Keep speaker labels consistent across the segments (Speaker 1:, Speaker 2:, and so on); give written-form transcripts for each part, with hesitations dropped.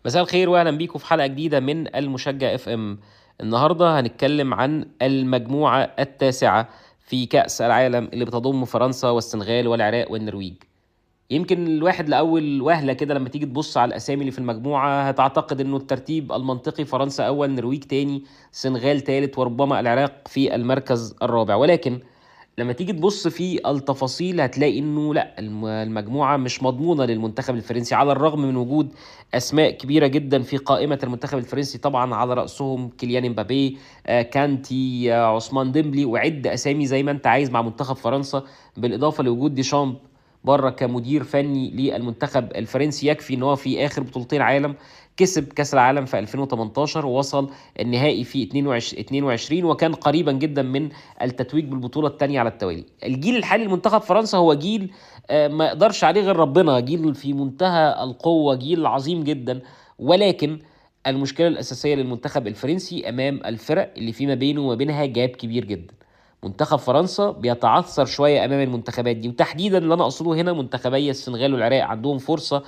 Speaker 1: مساء الخير واهلا بيكم في حلقة جديدة من المشجع اف ام. النهارده هنتكلم عن المجموعة التاسعة في كأس العالم اللي بتضم فرنسا والسنغال والعراق والنرويج. يمكن الواحد لأول وهلة كده لما تيجي تبص على الأسامي اللي في المجموعة هتعتقد إنه الترتيب المنطقي فرنسا أول، نرويج تاني، سنغال تالت، وربما العراق في المركز الرابع. ولكن لما تيجي تبص في التفاصيل هتلاقي انه لا، المجموعه مش مضمونه للمنتخب الفرنسي، على الرغم من وجود اسماء كبيره جدا في قائمه المنتخب الفرنسي، طبعا على راسهم كيليان امبابي، كانتي، عثمان ديمبلي، وعد اسامي زي ما انت عايز مع منتخب فرنسا، بالاضافه لوجود ديشامب بره كمدير فني للمنتخب الفرنسي. يكفي ان هو في اخر بطولتين عالم كسب كاس العالم في 2018 ووصل النهائي في 22 وكان قريبا جدا من التتويج بالبطوله الثانيه على التوالي. الجيل الحالي لمنتخب فرنسا هو جيل ما يقدرش عليه غير ربنا، جيل في منتهى القوه، جيل عظيم جدا. ولكن المشكله الاساسيه للمنتخب الفرنسي امام الفرق اللي فيما بينه وما بينها جاب كبير جدا. منتخب فرنسا بيتعثر شويه امام المنتخبات دي، وتحديدا اللي انا اقصده هنا منتخبي السنغال والعراق عندهم فرصه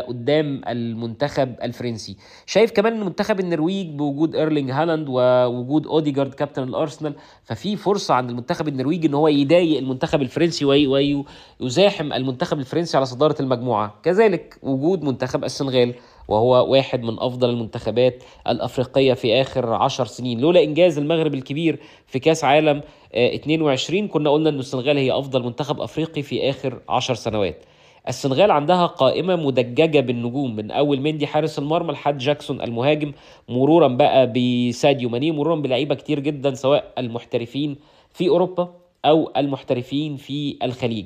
Speaker 1: قدام المنتخب الفرنسي. شايف كمان ان منتخب النرويج بوجود ايرلينج هالاند ووجود اوديجارد كابتن الارسنال، ففي فرصه عند المنتخب النرويجي ان هو يضايق المنتخب الفرنسي ويزاحم المنتخب الفرنسي على صداره المجموعه. كذلك وجود منتخب السنغال وهو واحد من افضل المنتخبات الافريقيه في اخر 10 سنين، لولا انجاز المغرب الكبير في كاس عالم 22 كنا قلنا ان السنغال هي افضل منتخب افريقي في اخر 10 سنوات. السنغال عندها قائمة مدججة بالنجوم، من أول مندي حارس المرمى لحد جاكسون المهاجم، مرورا بقى بساديو ماني، مرورا بلعيبة كتير جدا سواء المحترفين في أوروبا أو المحترفين في الخليج.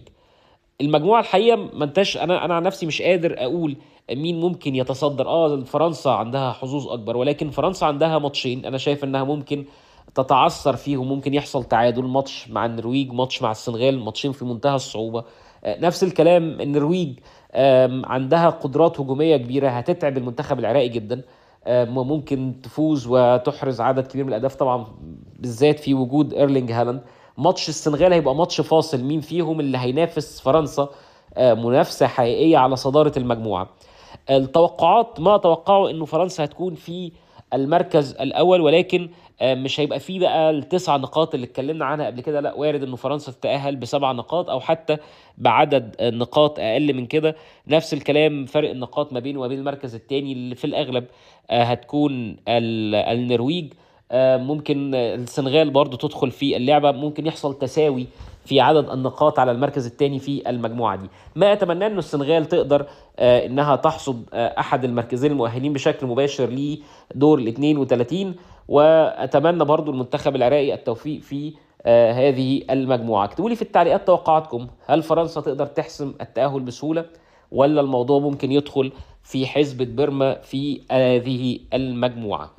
Speaker 1: المجموعة الحقيقة ما انتش أنا عن نفسي مش قادر أقول مين ممكن يتصدر. فرنسا عندها حظوظ أكبر، ولكن فرنسا عندها ماتشين أنا شايف إنها ممكن تتعثر فيهم، ممكن يحصل تعادل، ماتش مع النرويج، ماتش مع السنغال، ماتشين في منتهى الصعوبة. نفس الكلام النرويج عندها قدرات هجومية كبيرة هتتعب المنتخب العراقي جدا. ممكن تفوز وتحرز عدد كبير من الأهداف طبعا، بالذات في وجود ايرلينج هالاند. ماتش السنغال هيبقى ماتش فاصل، مين فيهم اللي هينافس فرنسا منافسة حقيقية على صدارة المجموعة. التوقعات ما توقعوا انه فرنسا هتكون في المركز الاول، ولكن مش هيبقى فيه بقى التسع نقاط اللي اتكلمنا عنها قبل كده، لا، وارد انه فرنسا تتأهل بسبع نقاط او حتى بعدد نقاط اقل من كده. نفس الكلام فرق النقاط ما بينه وبين المركز الثاني اللي في الاغلب هتكون النرويج. ممكن السنغال برضو تدخل في اللعبة، ممكن يحصل تساوي في عدد النقاط على المركز الثاني في المجموعة دي. ما أتمنى أن السنغال تقدر أنها تحصد أحد المركزين المؤهلين بشكل مباشر لدور ال 32، وأتمنى برضو المنتخب العراقي التوفيق في هذه المجموعة. اكتبوا لي في التعليقات توقعاتكم، هل فرنسا تقدر تحسم التأهل بسهولة، ولا الموضوع ممكن يدخل في حسبة بيرما في هذه المجموعة؟